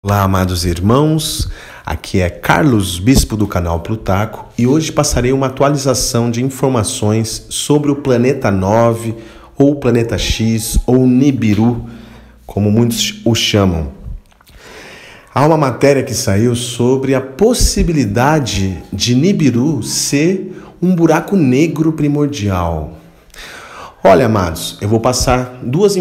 Olá, amados irmãos, aqui é Carlos Bispo do canal Plutarco e hoje passarei uma atualização de informações sobre o planeta 9 ou planeta X ou Nibiru, como muitos o chamam. Há uma matéria que saiu sobre a possibilidade de Nibiru ser um buraco negro primordial. Olha, amados, eu vou passar duas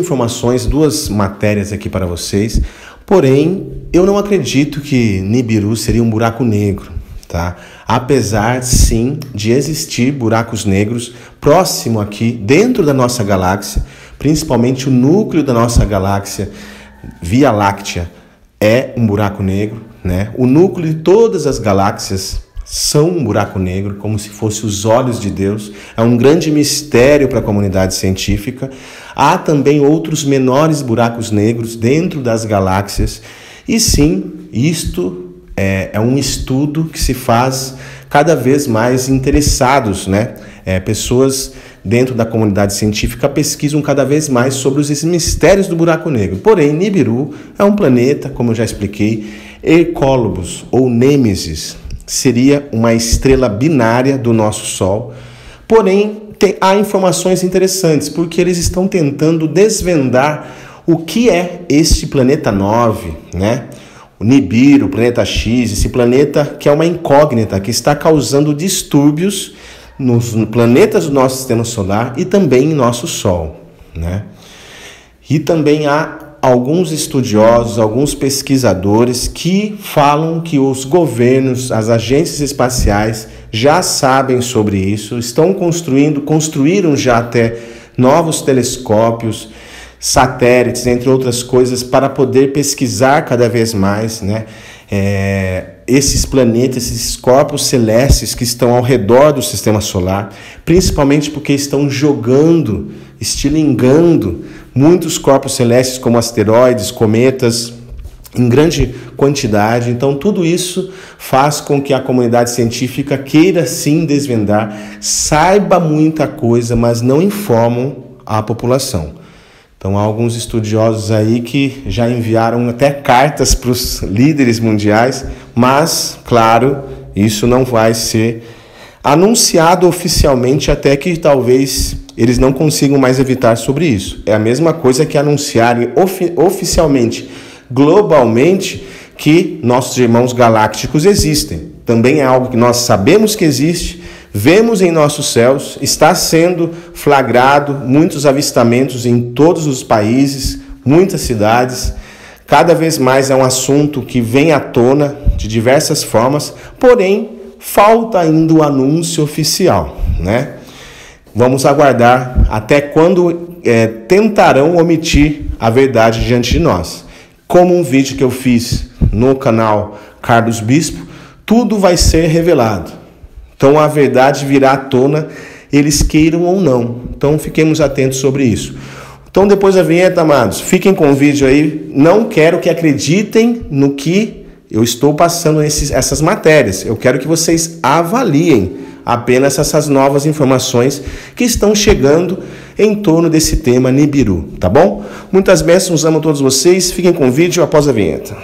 matérias aqui para vocês, porém, eu não acredito que Nibiru seria um buraco negro, tá? Apesar, sim, de existir buracos negros próximo aqui, dentro da nossa galáxia, principalmente o núcleo da nossa galáxia, Via Láctea, é um buraco negro, né? O núcleo de todas as galáxias são um buraco negro, como se fossem os olhos de Deus. É um grande mistério para a comunidade científica. Há também outros menores buracos negros dentro das galáxias. E sim, isto é um estudo que se faz cada vez mais interessados, né? Pessoas dentro da comunidade científica pesquisam cada vez mais sobre esses mistérios do buraco negro. Porém, Nibiru é um planeta, como eu já expliquei, Hercólobos ou Nêmesis. Seria uma estrela binária do nosso Sol. Porém, há informações interessantes, porque eles estão tentando desvendar o que é este planeta 9, né? O Nibiru, o planeta X, esse planeta que é uma incógnita, que está causando distúrbios nos planetas do nosso sistema solar e também em nosso Sol, né? E também há alguns estudiosos, alguns pesquisadores que falam que os governos, as agências espaciais já sabem sobre isso, construíram já até novos telescópios, satélites, entre outras coisas, para poder pesquisar cada vez mais, né? Esses planetas, esses corpos celestes que estão ao redor do sistema solar, principalmente porque estão estilingando muitos corpos celestes como asteroides, cometas, em grande quantidade. Então tudo isso faz com que a comunidade científica queira sim desvendar, saiba muita coisa, mas não informam a população. Então há alguns estudiosos aí que já enviaram até cartas para os líderes mundiais, mas, claro, isso não vai ser anunciado oficialmente até que talvez eles não consigam mais evitar sobre isso. É a mesma coisa que anunciarem oficialmente, globalmente, que nossos irmãos galácticos existem. Também é algo que nós sabemos que existe, vemos em nossos céus, está sendo flagrado muitos avistamentos em todos os países, muitas cidades. Cada vez mais é um assunto que vem à tona de diversas formas, porém, falta ainda o anúncio oficial, né? Vamos aguardar até quando tentarão omitir a verdade diante de nós. Como um vídeo que eu fiz no canal Carlos Bispo, tudo vai ser revelado. Então a verdade virá à tona, eles queiram ou não. Então fiquemos atentos sobre isso. Então depois da vinheta, amados, fiquem com o vídeo aí. Não quero que acreditem no que eu estou passando essas matérias. Eu quero que vocês avaliem apenas essas novas informações que estão chegando em torno desse tema Nibiru, tá bom? Muitas bênçãos, amo a todos vocês. Fiquem com o vídeo após a vinheta.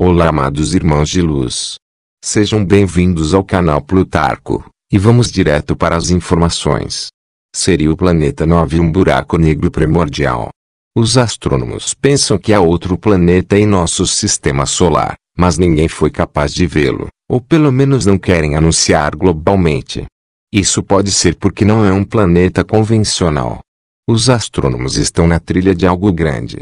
Olá, amados irmãos de luz. Sejam bem-vindos ao canal Plutarco, e vamos direto para as informações. Seria o planeta 9 um buraco negro primordial? Os astrônomos pensam que há outro planeta em nosso sistema solar, mas ninguém foi capaz de vê-lo, ou pelo menos não querem anunciar globalmente. Isso pode ser porque não é um planeta convencional. Os astrônomos estão na trilha de algo grande.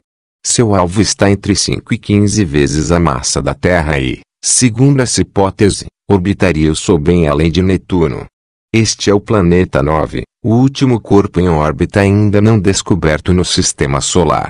Seu alvo está entre 5 e 15 vezes a massa da Terra e, segundo essa hipótese, orbitaria o Sol bem além de Netuno. Este é o planeta 9, o último corpo em órbita ainda não descoberto no sistema solar.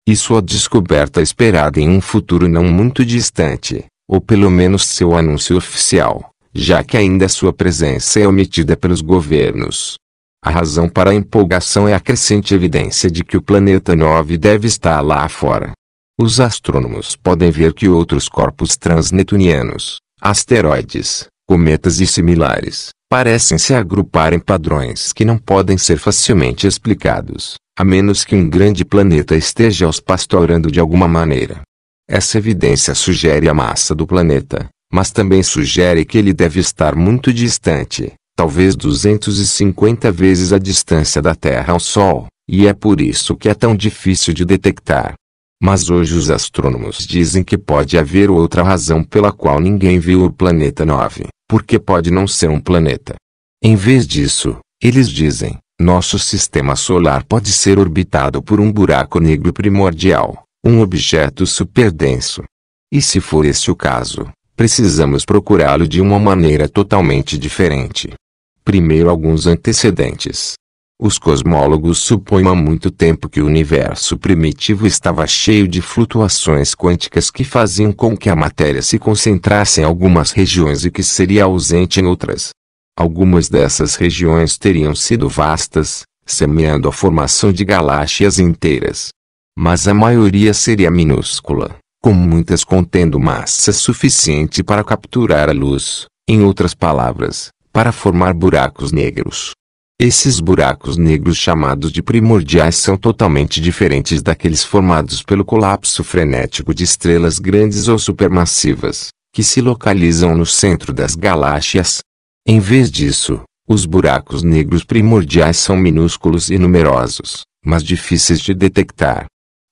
E sua descoberta esperada em um futuro não muito distante, ou pelo menos seu anúncio oficial, já que ainda sua presença é omitida pelos governos. A razão para a empolgação é a crescente evidência de que o planeta 9 deve estar lá fora. Os astrônomos podem ver que outros corpos transnetunianos, asteroides, cometas e similares, parecem se agrupar em padrões que não podem ser facilmente explicados, a menos que um grande planeta esteja os pastorando de alguma maneira. Essa evidência sugere a massa do planeta, mas também sugere que ele deve estar muito distante, talvez 250 vezes a distância da Terra ao Sol, e é por isso que é tão difícil de detectar. Mas hoje os astrônomos dizem que pode haver outra razão pela qual ninguém viu o planeta 9, porque pode não ser um planeta. Em vez disso, eles dizem, nosso sistema solar pode ser orbitado por um buraco negro primordial, um objeto superdenso. E se for esse o caso, precisamos procurá-lo de uma maneira totalmente diferente. Primeiro, alguns antecedentes. Os cosmólogos supõem há muito tempo que o universo primitivo estava cheio de flutuações quânticas que faziam com que a matéria se concentrasse em algumas regiões e que seria ausente em outras. Algumas dessas regiões teriam sido vastas, semeando a formação de galáxias inteiras. Mas a maioria seria minúscula, com muitas contendo massa suficiente para capturar a luz, em outras palavras, para formar buracos negros. Esses buracos negros chamados de primordiais são totalmente diferentes daqueles formados pelo colapso frenético de estrelas grandes ou supermassivas, que se localizam no centro das galáxias. Em vez disso, os buracos negros primordiais são minúsculos e numerosos, mas difíceis de detectar.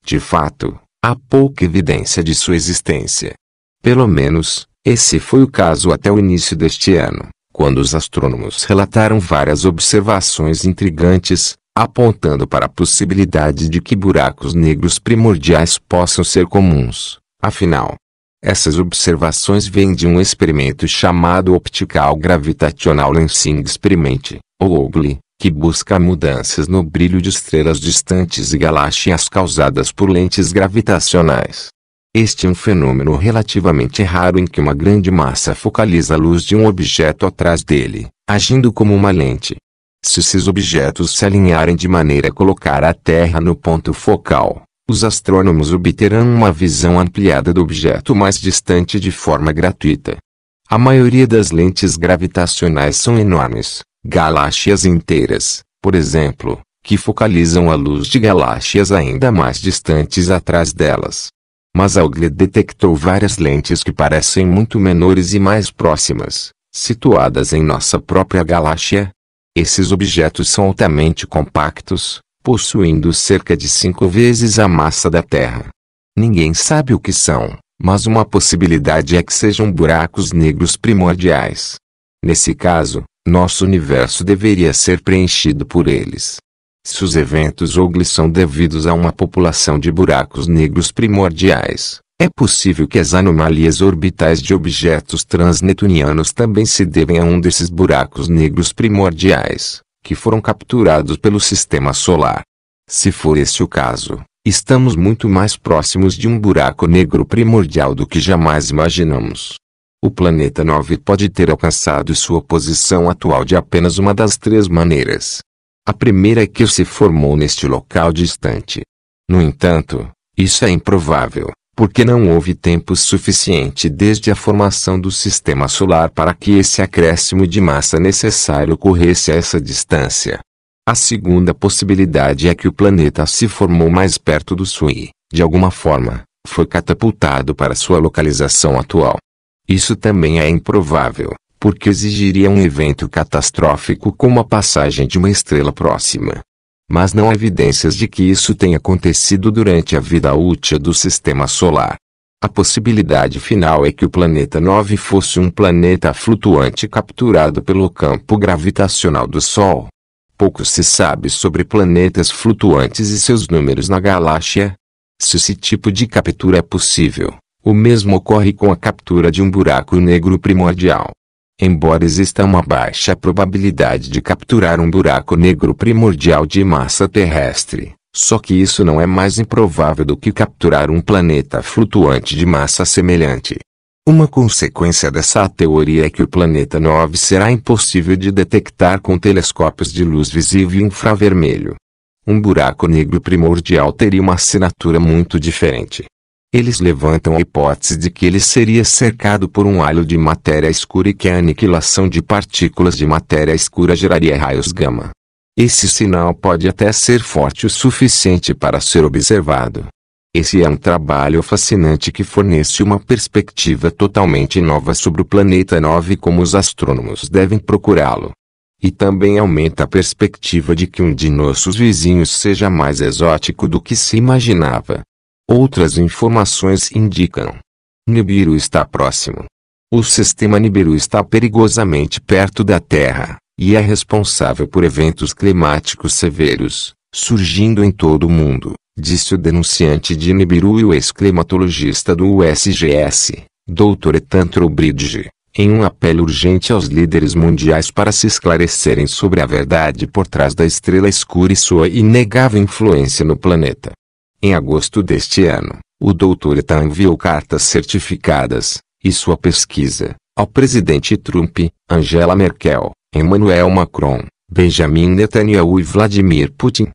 De fato, há pouca evidência de sua existência. Pelo menos, esse foi o caso até o início deste ano, quando os astrônomos relataram várias observações intrigantes, apontando para a possibilidade de que buracos negros primordiais possam ser comuns. Afinal, essas observações vêm de um experimento chamado Optical Gravitational Lensing Experiment, ou OGLE, que busca mudanças no brilho de estrelas distantes e galáxias causadas por lentes gravitacionais. Este é um fenômeno relativamente raro em que uma grande massa focaliza a luz de um objeto atrás dele, agindo como uma lente. Se esses objetos se alinharem de maneira a colocar a Terra no ponto focal, os astrônomos obterão uma visão ampliada do objeto mais distante de forma gratuita. A maioria das lentes gravitacionais são enormes, galáxias inteiras, por exemplo, que focalizam a luz de galáxias ainda mais distantes atrás delas. Mas a OGLE detectou várias lentes que parecem muito menores e mais próximas, situadas em nossa própria galáxia. Esses objetos são altamente compactos, possuindo cerca de 5 vezes a massa da Terra. Ninguém sabe o que são, mas uma possibilidade é que sejam buracos negros primordiais. Nesse caso, nosso universo deveria ser preenchido por eles. Se os eventos OGLE são devidos a uma população de buracos negros primordiais, é possível que as anomalias orbitais de objetos transnetunianos também se devem a um desses buracos negros primordiais, que foram capturados pelo Sistema Solar. Se for esse o caso, estamos muito mais próximos de um buraco negro primordial do que jamais imaginamos. O planeta 9 pode ter alcançado sua posição atual de apenas uma das 3 maneiras. A primeira é que se formou neste local distante. No entanto, isso é improvável, porque não houve tempo suficiente desde a formação do Sistema Solar para que esse acréscimo de massa necessário ocorresse a essa distância. A segunda possibilidade é que o planeta se formou mais perto do Sol e, de alguma forma, foi catapultado para sua localização atual. Isso também é improvável, porque exigiria um evento catastrófico como a passagem de uma estrela próxima. Mas não há evidências de que isso tenha acontecido durante a vida útil do Sistema Solar. A possibilidade final é que o planeta 9 fosse um planeta flutuante capturado pelo campo gravitacional do Sol. Pouco se sabe sobre planetas flutuantes e seus números na galáxia. Se esse tipo de captura é possível, o mesmo ocorre com a captura de um buraco negro primordial. Embora exista uma baixa probabilidade de capturar um buraco negro primordial de massa terrestre, só que isso não é mais improvável do que capturar um planeta flutuante de massa semelhante. Uma consequência dessa teoria é que o planeta 9 será impossível de detectar com telescópios de luz visível infravermelho. Um buraco negro primordial teria uma assinatura muito diferente. Eles levantam a hipótese de que ele seria cercado por um halo de matéria escura e que a aniquilação de partículas de matéria escura geraria raios gama. Esse sinal pode até ser forte o suficiente para ser observado. Esse é um trabalho fascinante que fornece uma perspectiva totalmente nova sobre o planeta 9 e como os astrônomos devem procurá-lo. E também aumenta a perspectiva de que um de nossos vizinhos seja mais exótico do que se imaginava. Outras informações indicam: Nibiru está próximo. O sistema Nibiru está perigosamente perto da Terra, e é responsável por eventos climáticos severos, surgindo em todo o mundo, disse o denunciante de Nibiru e o ex-climatologista do USGS, Dr. Ethan Trowbridge, em um apelo urgente aos líderes mundiais para se esclarecerem sobre a verdade por trás da estrela escura e sua inegável influência no planeta. Em agosto deste ano, o Dr. Ethan enviou cartas certificadas, e sua pesquisa, ao presidente Trump, Angela Merkel, Emmanuel Macron, Benjamin Netanyahu e Vladimir Putin.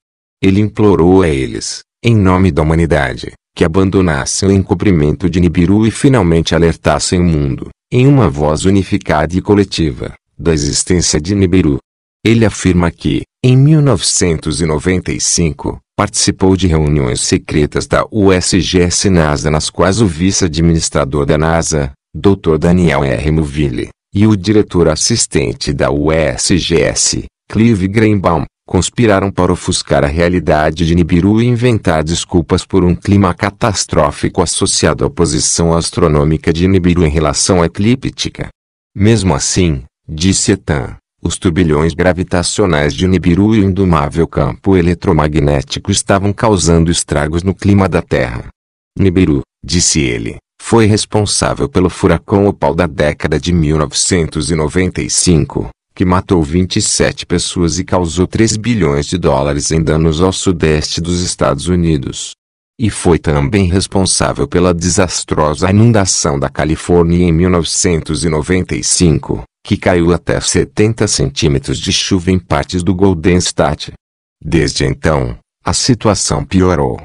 Ele implorou a eles, em nome da humanidade, que abandonassem o encobrimento de Nibiru e finalmente alertassem o mundo, em uma voz unificada e coletiva, da existência de Nibiru. Ele afirma que, em 1995, participou de reuniões secretas da USGS-NASA nas quais o vice-administrador da NASA, Dr. Daniel R. Mulvaney, e o diretor assistente da USGS, Clive Greenbaum, conspiraram para ofuscar a realidade de Nibiru e inventar desculpas por um clima catastrófico associado à posição astronômica de Nibiru em relação à eclíptica. Mesmo assim, disse Ethan, os turbilhões gravitacionais de Nibiru e o indomável campo eletromagnético estavam causando estragos no clima da Terra. Nibiru, disse ele, foi responsável pelo furacão Opal da década de 1995, que matou 27 pessoas e causou 3 bilhões de dólares em danos ao sudeste dos Estados Unidos. E foi também responsável pela desastrosa inundação da Califórnia em 1995, que caiu até 70 centímetros de chuva em partes do Golden State. Desde então, a situação piorou.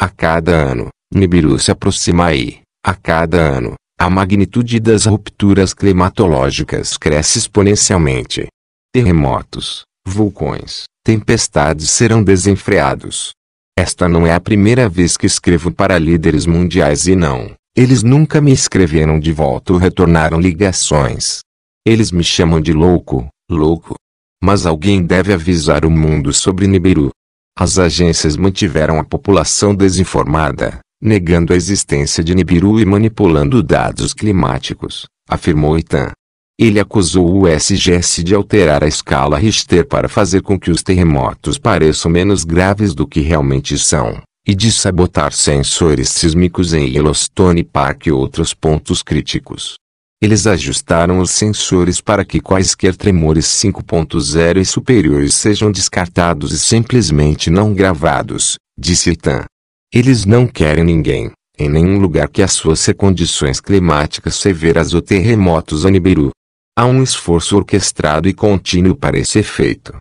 A cada ano, Nibiru se aproxima e, a cada ano, a magnitude das rupturas climatológicas cresce exponencialmente. Terremotos, vulcões, tempestades serão desenfreados. Esta não é a primeira vez que escrevo para líderes mundiais e não, eles nunca me escreveram de volta ou retornaram ligações. Eles me chamam de louco. Mas alguém deve avisar o mundo sobre Nibiru. As agências mantiveram a população desinformada, negando a existência de Nibiru e manipulando dados climáticos, afirmou Ethan. Ele acusou o USGS de alterar a escala Richter para fazer com que os terremotos pareçam menos graves do que realmente são, e de sabotar sensores sísmicos em Yellowstone Park e outros pontos críticos. Eles ajustaram os sensores para que quaisquer tremores 5.0 e superiores sejam descartados e simplesmente não gravados, disse Ethan. Eles não querem ninguém, em nenhum lugar que associem condições climáticas severas ou terremotos a Nibiru. Há um esforço orquestrado e contínuo para esse efeito.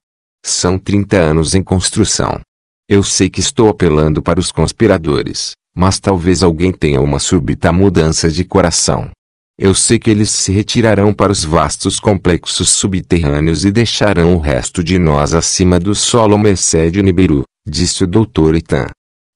São 30 anos em construção. Eu sei que estou apelando para os conspiradores, mas talvez alguém tenha uma súbita mudança de coração. Eu sei que eles se retirarão para os vastos complexos subterrâneos e deixarão o resto de nós acima do solo à mercê de Nibiru, disse o Dr. Ethan.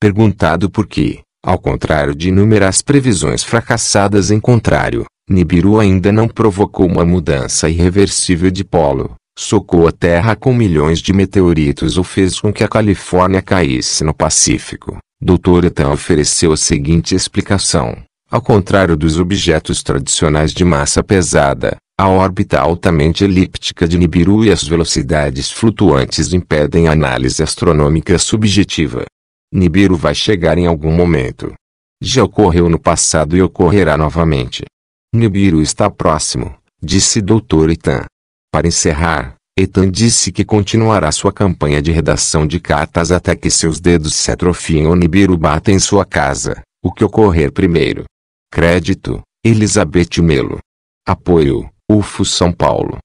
Perguntado por que, ao contrário de inúmeras previsões fracassadas em contrário, Nibiru ainda não provocou uma mudança irreversível de polo, socou a Terra com milhões de meteoritos ou fez com que a Califórnia caísse no Pacífico, Dr. Ethan ofereceu a seguinte explicação. Ao contrário dos objetos tradicionais de massa pesada, a órbita altamente elíptica de Nibiru e as velocidades flutuantes impedem a análise astronômica subjetiva. Nibiru vai chegar em algum momento. Já ocorreu no passado e ocorrerá novamente. Nibiru está próximo, disse Dr. Ethan. Para encerrar, Ethan disse que continuará sua campanha de redação de cartas até que seus dedos se atrofiem ou Nibiru bata em sua casa, o que ocorrer primeiro. Crédito, Elizabeth Melo. Apoio, UFO São Paulo.